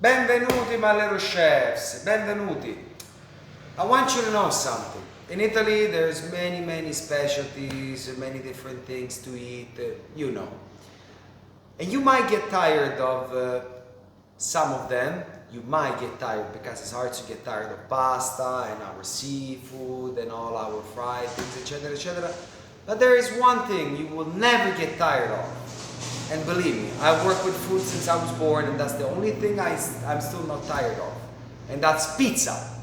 Benvenuti, my little chefs. Benvenuti. I want you to know something. In Italy, there's many specialties, many different things to eat, you know. And you might get tired of some of them. You might get tired because it's hard to get tired of pasta and our seafood and all our fried things, etc., etc. But there is one thing you will never get tired of. And believe me, I work with food since I was born, and that's the only thing I'm still not tired of. And that's pizza.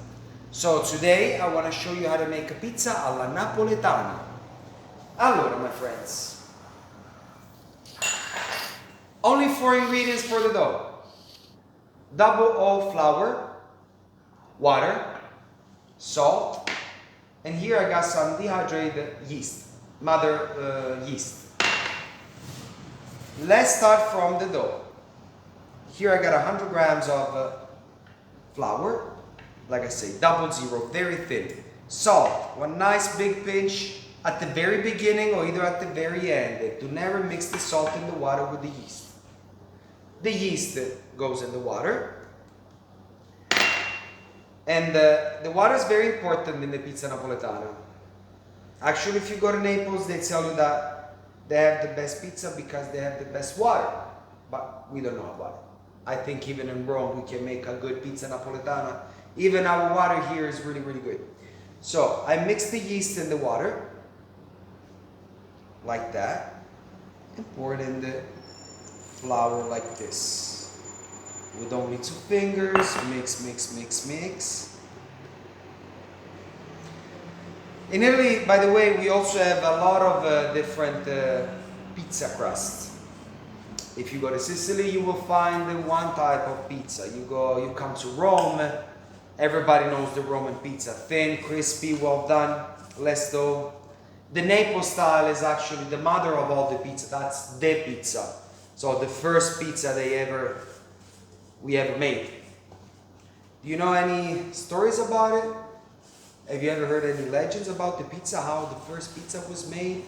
So today I want to show you how to make a pizza alla Napoletana. Allora, my friends, only 4 ingredients for the dough. Double O flour, water, salt, and here I got some dehydrated yeast, mother yeast. Let's start from the dough. Here I got 100 grams of flour, like I say, 00, very thin. Salt, one nice big pinch at the very beginning or either at the very end. Do never mix the salt in the water with the yeast. The yeast goes in the water. And the water is very important in the pizza napoletana. Actually, if you go to Naples, they tell you that they have the best pizza because they have the best water. But we don't know about it. I think even in Rome, we can make a good pizza napoletana. Even our water here is really good. So I mix the yeast in the water, like that, and pour it in the flour like this. With only 2 fingers, mix. In Italy, by the way, we also have a lot of different pizza crusts. If you go to Sicily, you will find one type of pizza. You come to Rome, everybody knows the Roman pizza. Thin, crispy, well done, less dough. The Naples style is actually the mother of all the pizza. That's the pizza. So the first pizza we ever made. Do you know any stories about it? Have you ever heard any legends about the pizza, how the first pizza was made?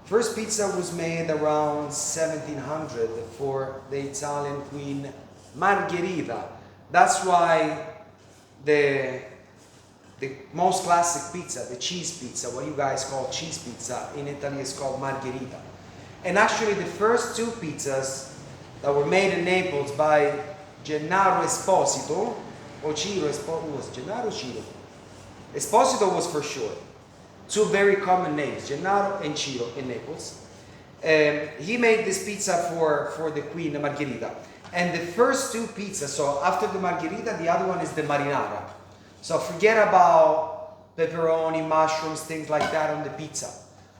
First pizza was made around 1700 for the Italian queen Margherita. That's why the most classic pizza, the cheese pizza, what you guys call cheese pizza, in Italy is called Margherita. And actually the first 2 pizzas that were made in Naples by Gennaro Esposito, or Ciro Esposito, was Gennaro or Ciro? Esposito was for sure. 2 very common names, Gennaro and Ciro in Naples. He made this pizza for the queen Margherita. And the first 2 pizzas, so after the Margherita, the other one is the marinara. So forget about pepperoni, mushrooms, things like that on the pizza.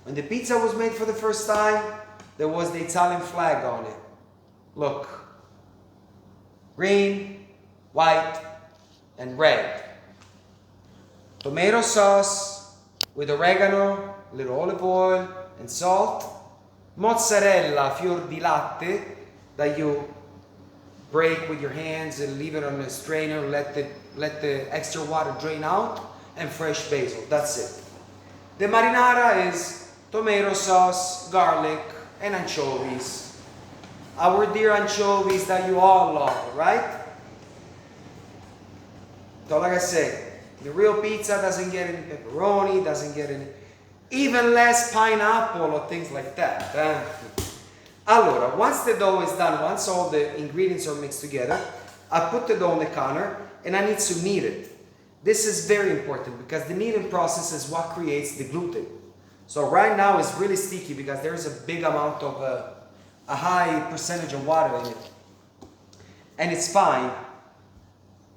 When the pizza was made for the first time, there was the Italian flag on it. Look. Green, white, and red. Tomato sauce with oregano, a little olive oil, and salt. Mozzarella, fior di latte, that you break with your hands and leave it on a strainer, let the extra water drain out, and fresh basil. That's it. The marinara is tomato sauce, garlic, and anchovies. Our dear anchovies that you all love, right? So like I say, the real pizza doesn't get any pepperoni, doesn't get any, even less pineapple or things like that. Allora, once the dough is done, once all the ingredients are mixed together, I put the dough on the counter and I need to knead it. This is very important because the kneading process is what creates the gluten. So right now it's really sticky because there's a big amount of, a high percentage of water in it. And it's fine.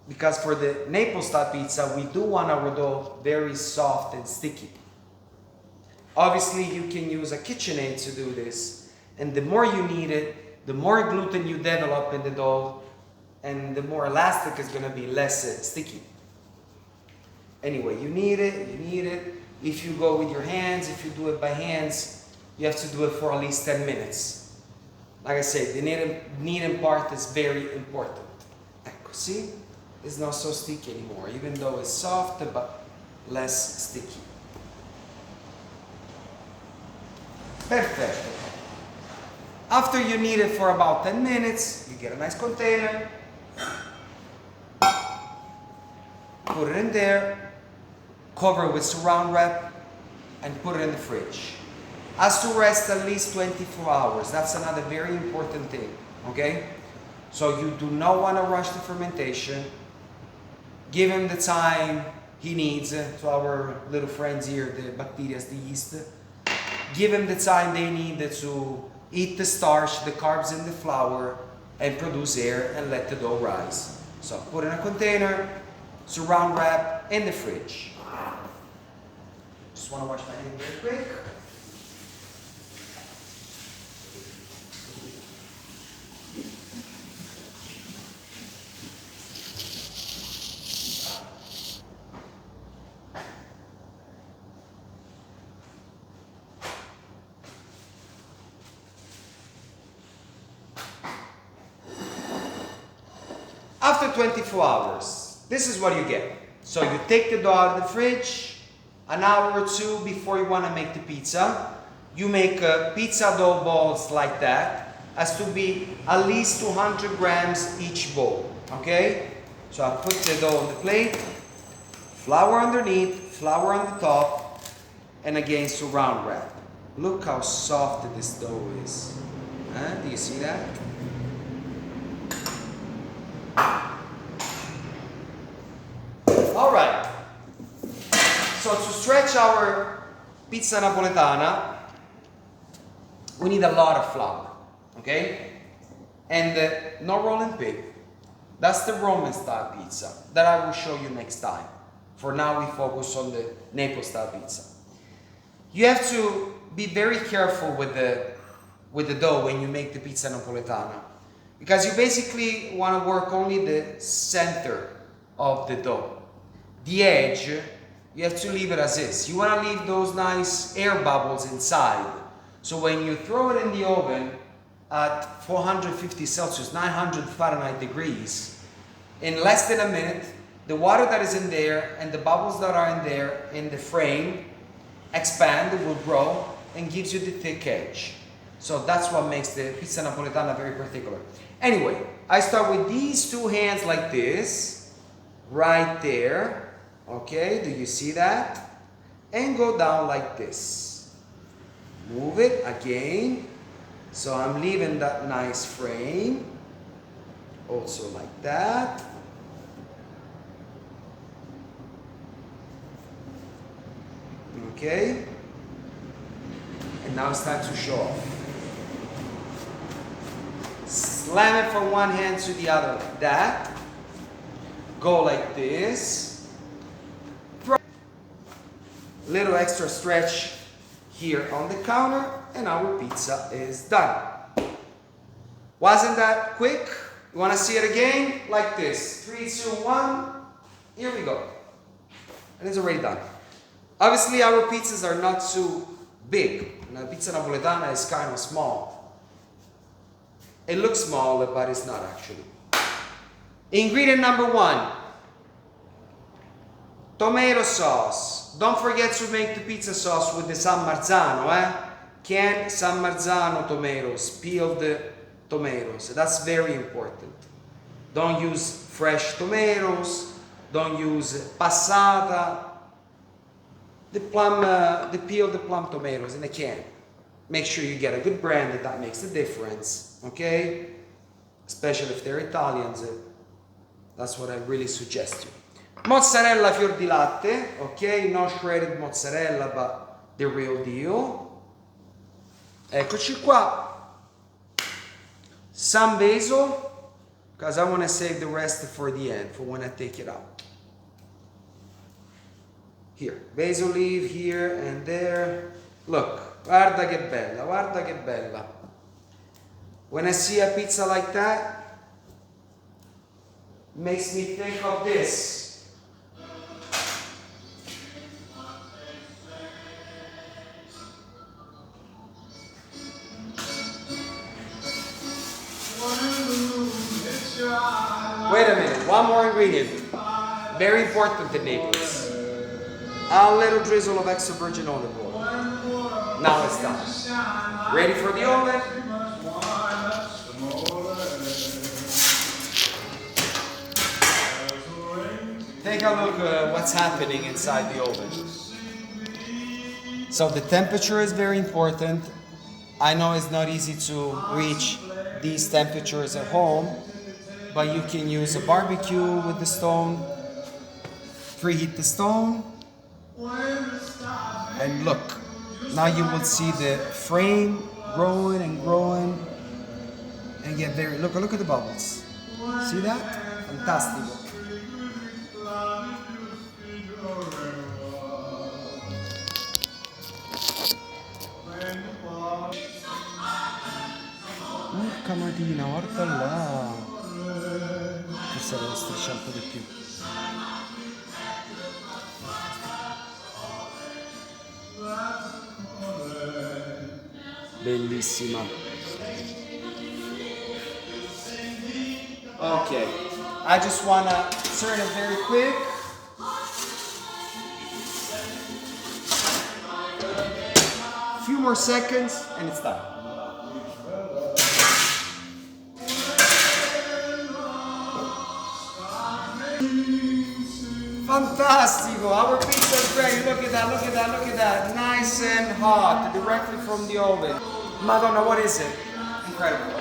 Because for the Naples style pizza, we do want our dough very soft and sticky. Obviously, you can use a KitchenAid to do this. And the more you knead it, the more gluten you develop in the dough, and the more elastic it's going to be, less sticky. Anyway, you knead it. If you go with your hands, if you do it by hands, you have to do it for at least 10 minutes. Like I said, the kneading part is very important. Ecco, see? It's not so sticky anymore, even though it's soft, but less sticky. Perfetto. After you knead it for about 10 minutes, you get a nice container, put it in there, cover it with saran wrap, and put it in the fridge. Has to rest at least 24 hours. That's another very important thing, okay? So you do not want to rush the fermentation. Give him the time he needs, to our little friends here, the bacteria, the yeast. Give him the time they need to eat the starch, the carbs in the flour, and produce air and let the dough rise. So put in a container, saran wrap, in the fridge. Just want to wash my hands very quick. After 24 hours, this is what you get. So you take the dough out of the fridge, an hour or two before you want to make the pizza. You make pizza dough balls like that. Has to be at least 200 grams each bowl, okay? So I put the dough on the plate, flour underneath, flour on the top, and again saran wrap. Look how soft this dough is. Do you see that? All right, so to stretch our pizza napoletana, we need a lot of flour, okay? And no rolling pin. That's the Roman style pizza that I will show you next time. For now, we focus on the Naples style pizza. You have to be very careful with the dough when you make the pizza napoletana, because you basically want to work only the center of the dough. The edge, you have to leave it as is. You want to leave those nice air bubbles inside. So when you throw it in the oven at 450 Celsius, 900 Fahrenheit degrees, in less than a minute, the water that is in there and the bubbles that are in there in the frame expand, will grow, and gives you the thick edge. So that's what makes the pizza napoletana very particular. Anyway, I start with these two hands like this, right there. Okay, do you see that? And go down like this. Move it again. So I'm leaving that nice frame. Also like that. Okay. And now it's time to show off. Slam it from one hand to the other like that. Go like this. Little extra stretch here on the counter, and our pizza is done. Wasn't that quick? You want to see it again? Like this. 3, 2, 1. Here we go. And it's already done. Obviously, our pizzas are not too big. The pizza napoletana is kind of small. It looks small, but it's not actually. Ingredient number 1. Tomato sauce. Don't forget to make the pizza sauce with the San Marzano, Canned San Marzano tomatoes, peeled tomatoes. That's very important. Don't use fresh tomatoes. Don't use passata. The peeled plum tomatoes in a can. Make sure you get a good brand, that makes the difference, okay? Especially if they're Italians. That's what I really suggest you. Mozzarella fior di latte, okay? No shredded mozzarella, but the real deal. Eccoci qua. Some basil, because I want to save the rest for the end, for when I take it out. Here, basil leaf here and there. Look, guarda che bella, guarda che bella. When I see a pizza like that, it makes me think of this. Wait a minute, one more ingredient. Very important in Naples. A little drizzle of extra virgin olive oil. Now it's done. Ready for the oven? Take a look what's happening inside the oven. So the temperature is very important. I know it's not easy to reach these temperatures at home, but you can use a barbecue with the stone, preheat the stone, and look, now you will see the frame growing and growing and get very, look at the bubbles. See that? Fantastico. Porca mattina, guarda là. Forse devo strisciare un po' di più. Bellissima. Okay, I just wanna turn it very quick. A few more seconds and it's done. Fantastico! Our pizza is ready. Look at that, look at that, look at that. Nice and hot, directly from the oven. Madonna, what is it? Incredible.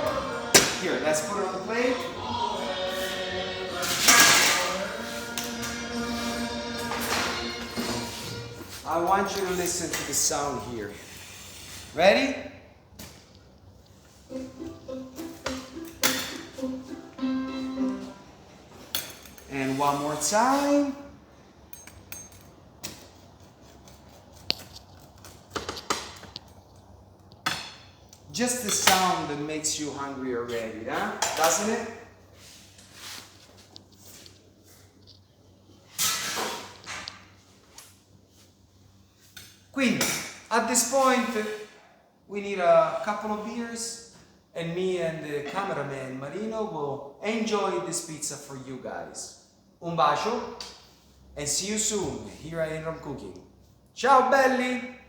Here, let's put it on the plate. I want you to listen to the sound here. Ready? And one more time. Just the sound that makes you hungry already, huh? Doesn't it? Quindi, at this point, we need a couple of beers, and me and the cameraman Marino will enjoy this pizza for you guys. Un bacio, and see you soon here at Ram Cooking. Ciao belli!